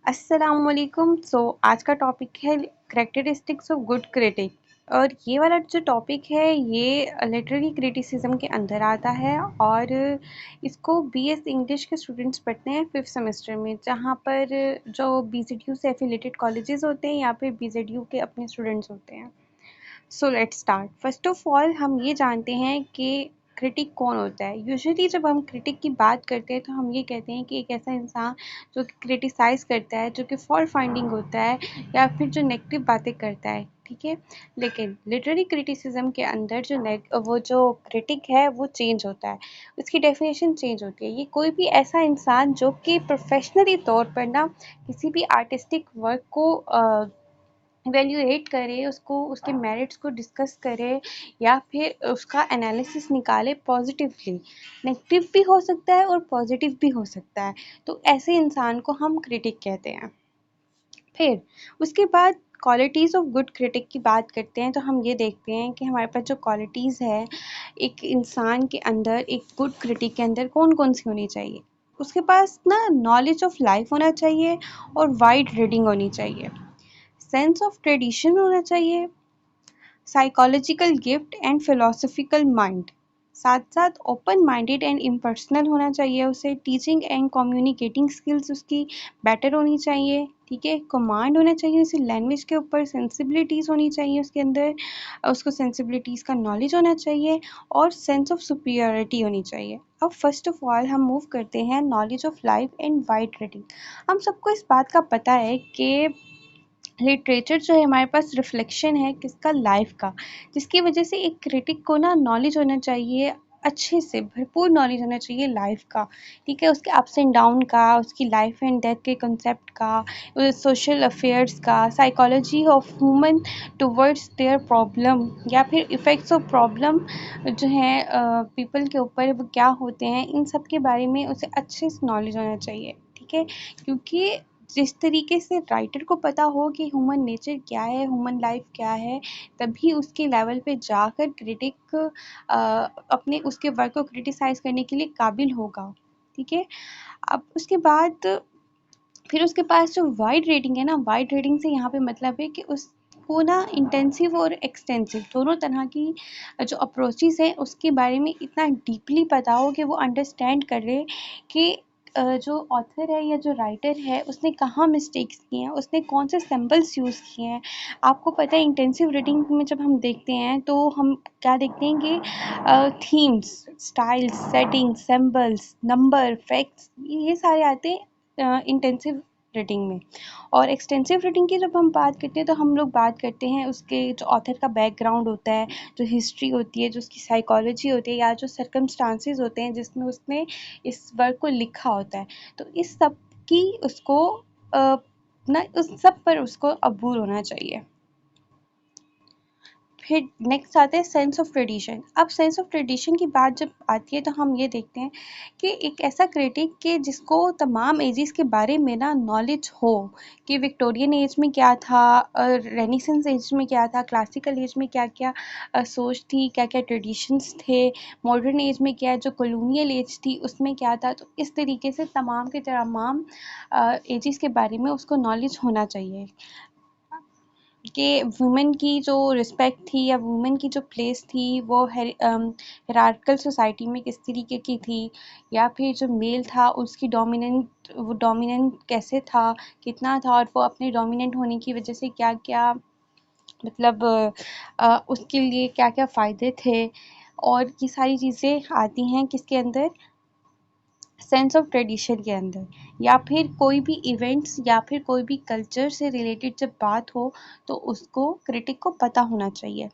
अस्सलामुअलैकुम। आज का टॉपिक है कैरेक्टरिस्टिक्स ऑफ गुड क्रिटिक। और ये वाला जो टॉपिक है ये लिटरेरी क्रिटिसिज्म के अंदर आता है और इसको बीएस इंग्लिश के स्टूडेंट्स पढ़ते हैं 5th सेमेस्टर में, जहाँ पर जो बीजेडयू से एफिलेटेड कॉलेजेस होते हैं या फिर बीजेडयू के अपने स्टूडेंट्स होते हैं। So let's start. First of all हम ये जानते हैं कि क्रिटिक कौन होता है। यूजुअली जब हम क्रिटिक की बात करते हैं तो हम ये कहते हैं कि एक ऐसा इंसान जो क्रिटिसाइज़ करता है, जो कि फॉल्ट फाइंडिंग होता है या फिर जो नेगेटिव बातें करता है, ठीक है। लेकिन लिटरेरी क्रिटिसिज्म के अंदर वो जो क्रिटिक है वो चेंज होता है, उसकी डेफिनेशन चेंज होती है। ये कोई भी ऐसा इंसान जो कि प्रोफेशनली तौर पर ना किसी भी आर्टिस्टिक वर्क को इवैल्यूएट करे, उसको उसके मेरिट्स को डिस्कस करे या फिर उसका एनालिसिस निकाले पॉजिटिवली। नेगेटिव भी हो सकता है और पॉजिटिव भी हो सकता है, तो ऐसे इंसान को हम क्रिटिक कहते हैं। फिर उसके बाद क्वालिटीज़ ऑफ गुड क्रिटिक की बात करते हैं तो हम ये देखते हैं कि हमारे पास जो क्वालिटीज़ है एक इंसान के अंदर, एक गुड क्रिटिक के अंदर कौन कौन सी होनी चाहिए। उसके पास ना नॉलेज ऑफ लाइफ होना चाहिए और वाइड रीडिंग होनी चाहिए, सेंस ऑफ ट्रेडिशन होना चाहिए, psychological gift and philosophical mind, साथ साथ ओपन माइंडेड एंड इम्पर्सनल होना चाहिए उसे। टीचिंग एंड कम्युनिकेटिंग स्किल्स उसकी बेटर होनी चाहिए, ठीक है। कमांड होना चाहिए उसे लैंग्वेज के ऊपर, सेंसिबिलिटीज़ होनी चाहिए उसके अंदर, उसको सेंसिबिलिटीज़ का नॉलेज होना चाहिए और सेंस ऑफ सुपीरियरिटी होनी चाहिए। अब फर्स्ट ऑफ ऑल हम मूव करते हैं knowledge of life and wide reading. हम सबको इस बात का पता है कि लिटरेचर जो है हमारे पास रिफ्लेक्शन है किसका, लाइफ का, जिसकी वजह से एक क्रिटिक को ना नॉलेज होना चाहिए, अच्छे से भरपूर नॉलेज होना चाहिए लाइफ का, ठीक है। उसके अप्स एंड डाउन का, उसकी लाइफ एंड डेथ के कंसेप्ट का, सोशल अफेयर्स का, psychology of human towards their problem या फिर इफ़ेक्ट्स ऑफ प्रॉब्लम जो है पीपल के ऊपर वो क्या होते हैं, इन सब के बारे में उसे अच्छे से नॉलेज होना चाहिए, ठीक है। क्योंकि जिस तरीके से राइटर को पता हो कि ह्यूमन नेचर क्या है, ह्यूमन लाइफ क्या है, तभी उसके लेवल पे जाकर क्रिटिक अपने उसके वर्क को क्रिटिसाइज़ करने के लिए काबिल होगा, ठीक है। अब उसके बाद फिर उसके पास जो वाइड रीडिंग है ना, वाइड रीडिंग से यहाँ पे मतलब है कि उसको ना इंटेंसिव और एक्सटेंसिव दोनों तरह की जो अप्रोचेस हैं उसके बारे में इतना डीपली पता हो कि वो अंडरस्टैंड कर ले कि जो ऑथर है या जो राइटर है उसने कहाँ मिस्टेक्स किए हैं, उसने कौन से सिंबल्स यूज़ किए हैं। आपको पता है इंटेंसिव रीडिंग में जब हम देखते हैं तो हम क्या देखते हैं कि themes, styles, settings, symbols, number, facts, ये सारे आते हैं इंटेंसिव रीडिंग में। और एक्सटेंसिव रीडिंग की जब हम बात करते हैं तो हम लोग बात करते हैं उसके जो ऑथर का बैकग्राउंड होता है, जो हिस्ट्री होती है, जो उसकी साइकोलॉजी होती है या जो सर्कमस्टांसेस होते हैं जिसमें उसने इस वर्क को लिखा होता है। तो इस सब की उसको ना उस सब पर उसको अबूर होना चाहिए। फिर नेक्स्ट आता है सेंस ऑफ ट्रेडिशन। अब सेंस ऑफ ट्रेडिशन की बात जब आती है तो हम ये देखते हैं कि एक ऐसा क्रिटिक के जिसको तमाम एजेस के बारे में ना नॉलेज हो कि विक्टोरियन एज में क्या था, रेनेसेंस एज में क्या था, क्लासिकल एज में क्या क्या सोच थी, क्या क्या ट्रेडिशंस थे, मॉडर्न एज में क्या, जो कॉलोनियल एज थी उसमें क्या था। तो इस तरीके से तमाम के तमाम एजेस के बारे में उसको नॉलेज होना चाहिए कि वुमेन की जो रिस्पेक्ट थी या वुमेन की जो प्लेस थी वो हायरार्किकल सोसाइटी में किस तरीके की थी, या फिर जो मेल था उसकी वो डोमिनेंट कैसे था, कितना था, और वो अपने डोमिनेंट होने की वजह से क्या क्या मतलब उसके लिए क्या क्या फ़ायदे थे। और ये सारी चीज़ें आती हैं किसके अंदर, सेंस ऑफ ट्रेडिशन के अंदर। या फिर कोई भी इवेंट्स या फिर कोई भी कल्चर से रिलेटेड जब बात हो तो उसको क्रिटिक को पता होना चाहिए।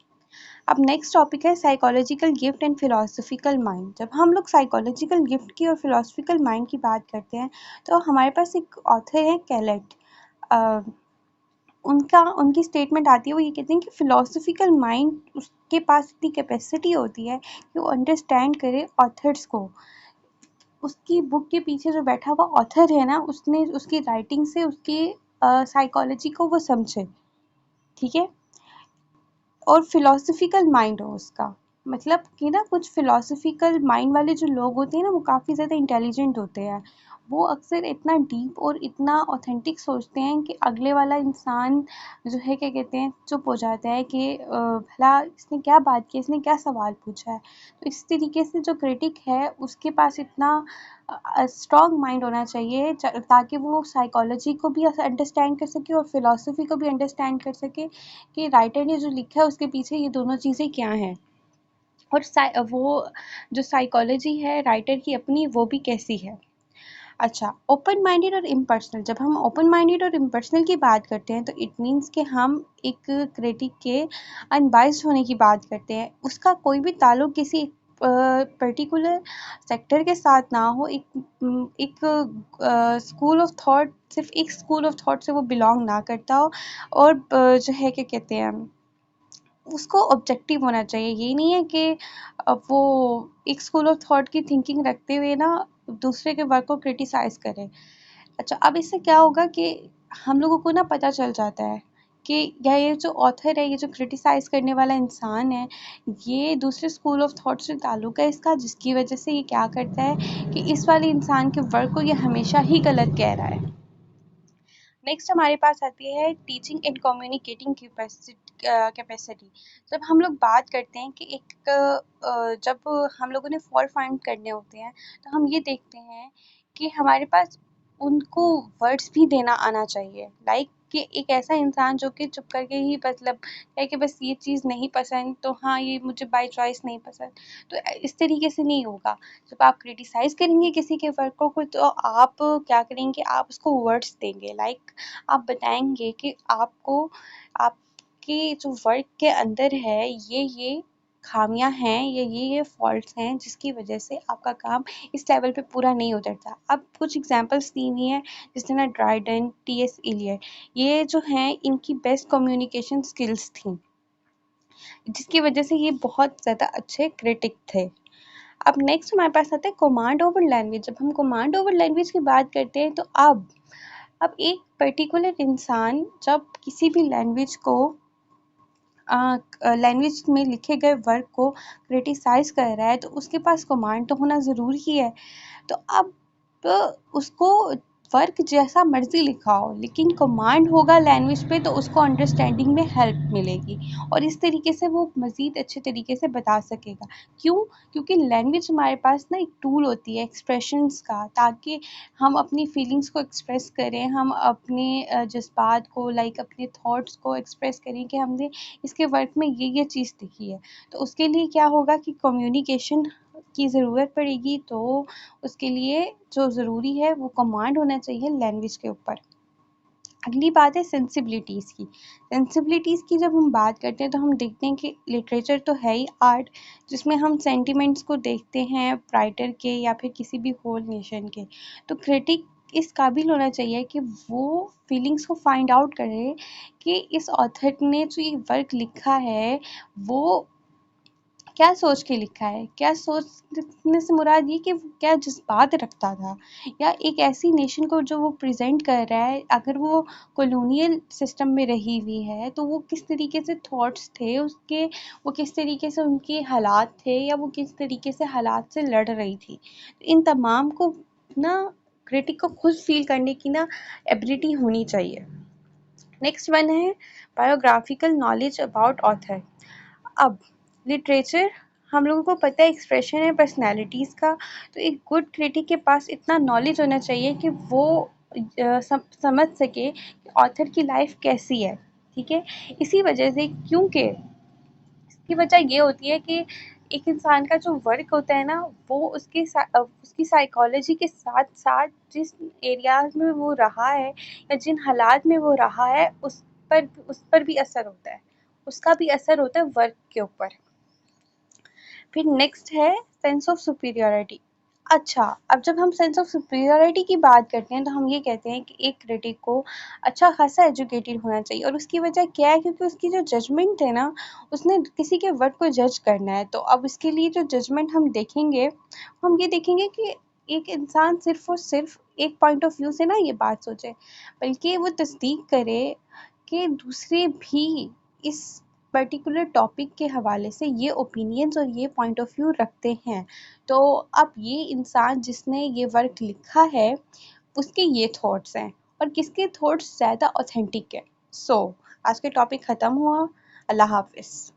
अब नेक्स्ट टॉपिक है psychological gift and philosophical mind. जब हम लोग साइकोलॉजिकल गिफ्ट की और फिलोसफिकल माइंड की बात करते हैं तो हमारे पास एक ऑथर है कैलेट। उनकी स्टेटमेंट आती है, वो ये कहते हैं कि फिलोसफिकल माइंड उसके पास इतनी कैपेसिटी होती है कि वो अंडरस्टैंड करे ऑथर्स को। उसकी बुक के पीछे जो बैठा हुआ ऑथर है ना, उसने उसकी राइटिंग से उसकी साइकोलॉजी को वो समझे, ठीक है। और फिलोसफिकल माइंड हो उसका, मतलब कि ना कुछ फिलोसफिकल माइंड वाले जो लोग होते हैं ना वो काफ़ी ज़्यादा इंटेलिजेंट होते हैं वो अक्सर इतना डीप और इतना ऑथेंटिक सोचते हैं कि अगले वाला इंसान जो है क्या कहते हैं चुप हो जाता है कि भला इसने क्या बात की, इसने क्या सवाल पूछा है। तो इस तरीके से जो क्रिटिक है उसके पास इतना स्ट्रॉन्ग माइंड होना चाहिए ताकि वो साइकोलॉजी को भी अंडरस्टैंड कर सके और फिलॉसफी को भी अंडरस्टैंड कर सके कि राइटर ने जो लिखा है उसके पीछे ये दोनों चीज़ें क्या हैं। और वो जो साइकोलॉजी है राइटर की अपनी वो भी कैसी है। अच्छा, ओपन माइंडेड और इम्पर्सनल, जब हम ओपन माइंडेड और इम्पर्सनल की बात करते हैं तो इट मीन्स कि हम एक क्रिटिक के अनबाइस्ड होने की बात करते हैं। उसका कोई भी ताल्लुक किसी पर्टिकुलर सेक्टर के साथ ना हो, एक स्कूल ऑफ थॉट, सिर्फ एक स्कूल ऑफ थॉट से वो बिलोंग ना करता हो। और जो है क्या कहते हैं उसको ऑब्जेक्टिव होना चाहिए। ये नहीं है कि वो एक स्कूल ऑफ थॉट की थिंकिंग रखते हुए ना दूसरे के वर्क को क्रिटिसाइज़ करे। अच्छा, अब इससे क्या होगा कि हम लोगों को ना पता चल जाता है कि ये जो ऑथर है, ये जो क्रिटिसाइज़ करने वाला इंसान है, ये दूसरे स्कूल ऑफ थॉट से ताल्लुक़ है इसका, जिसकी वजह से ये क्या करता है कि इस वाले इंसान के वर्क को ये हमेशा ही गलत कह रहा है। नेक्स्ट हमारे पास आती है टीचिंग एंड कम्युनिकेटिंग कैपेसिटी। जब हम लोग बात करते हैं कि जब हम लोगों ने फॉल्ट फाइंड करने होते हैं तो हम ये देखते हैं कि हमारे पास उनको वर्ड्स भी देना आना चाहिए। लाइक कि एक ऐसा इंसान जो कि चुप करके ही मतलब है कि बस ये चीज़ नहीं पसंद तो हाँ ये मुझे बाय चॉइस नहीं पसंद, तो इस तरीके से नहीं होगा। जब आप क्रिटिसाइज़ करेंगे किसी के वर्क को तो आप क्या करेंगे, आप उसको वर्ड्स देंगे। लाइक आप बताएंगे कि आपको आपके जो वर्क के अंदर है ये खामियां हैं, ये फॉल्ट्स हैं जिसकी वजह से आपका काम इस लेवल पे पूरा नहीं उतरता। अब कुछ एग्जांपल्स दी हुई हैं जैसे ना ड्राइडन, टीएस इलियट, ये जो हैं इनकी बेस्ट कम्युनिकेशन स्किल्स थी जिसकी वजह से ये बहुत ज़्यादा अच्छे क्रिटिक थे। अब नेक्स्ट हमारे पास आता है कमांड ओवर लैंग्वेज। जब हम कमांड ओवर लैंग्वेज की बात करते हैं तो अब एक पर्टिकुलर इंसान जब किसी भी लैंग्वेज में लिखे गए वर्क को क्रिटिसाइज कर रहा है तो उसके पास कमांड तो होना ज़रूरी ही है। तो अब उसको वर्क जैसा मर्जी लिखा हो लेकिन कमांड होगा लैंग्वेज पे तो उसको अंडरस्टैंडिंग में हेल्प मिलेगी और इस तरीके से वो मज़ीद अच्छे तरीके से बता सकेगा। क्यों? क्योंकि लैंग्वेज हमारे पास ना एक टूल होती है एक्सप्रेशंस का, ताकि हम अपनी फीलिंग्स को एक्सप्रेस करें, हम अपने जज्बात को लाइक अपने थॉट्स को एक्सप्रेस करें कि हमने इसके वर्क में ये चीज़ दिखी है। तो उसके लिए क्या होगा कि कम्युनिकेशन की ज़रूरत पड़ेगी, तो उसके लिए जो ज़रूरी है वो कमांड होना चाहिए लैंग्वेज के ऊपर। अगली बात है सेंसिबिलिटीज़ की। सेंसिबिलिटीज़ की जब हम बात करते हैं तो हम देखते हैं कि लिटरेचर तो है ही आर्ट जिसमें हम सेंटिमेंट्स को देखते हैं राइटर के या फिर किसी भी होल नेशन के। तो क्रिटिक इस काबिल होना चाहिए कि वो फीलिंग्स को फाइंड आउट करे कि इस ऑथर ने जो ये वर्क लिखा है वो क्या सोच के लिखा है, क्या सोचने से मुराद ये कि वो क्या जज्बात रखता था, या एक ऐसी नेशन को जो वो प्रेजेंट कर रहा है अगर वो कॉलोनियल सिस्टम में रही हुई है तो वो किस तरीके से थॉट्स थे उसके, वो किस तरीके से उनके हालात थे या वो किस तरीके से हालात से लड़ रही थी। इन तमाम को ना क्रिटिक को खुद फील करने की ना एबिलिटी होनी चाहिए। नेक्स्ट वन है बायोग्राफिकल नॉलेज अबाउट ऑथर। अब लिटरेचर हम लोगों को पता है एक्सप्रेशन है पर्सनैलिटीज़ का, तो एक गुड क्रिटिक के पास इतना नॉलेज होना चाहिए कि वो समझ सके कि ऑथर की लाइफ कैसी है। ठीक है, इसी वजह से क्योंकि इसकी वजह ये होती है कि एक इंसान का जो वर्क होता है ना वो उसकी साइकोलॉजी के साथ साथ जिस एरियाज में वो रहा है या जिन हालात में वो रहा है उस पर भी असर होता है, उसका भी असर होता है वर्क के ऊपर। फिर नेक्स्ट है सेंस ऑफ सुपीरियरिटी। अच्छा, अब जब हम सेंस ऑफ सुपीरियरिटी की बात करते हैं तो हम ये कहते हैं कि एक क्रिटिक को अच्छा खासा एजुकेटेड होना चाहिए और उसकी वजह क्या है, क्योंकि उसकी जो जजमेंट है ना, उसने किसी के वर्क को जज करना है। तो अब इसके लिए जो जजमेंट हम देखेंगे, हम ये देखेंगे कि एक इंसान सिर्फ और सिर्फ एक पॉइंट ऑफ व्यू से ना ये बात सोचे, बल्कि वो तस्दीक करे कि दूसरे भी इस पर्टिकुलर टॉपिक के हवाले से ये ओपिनियंस और ये पॉइंट ऑफ व्यू रखते हैं। तो अब ये इंसान जिसने ये वर्क लिखा है उसके ये थॉट्स हैं और किसके थॉट्स ज़्यादा ऑथेंटिक है। सो आज के टॉपिक ख़त्म हुआ। अल्लाह हाफिज़।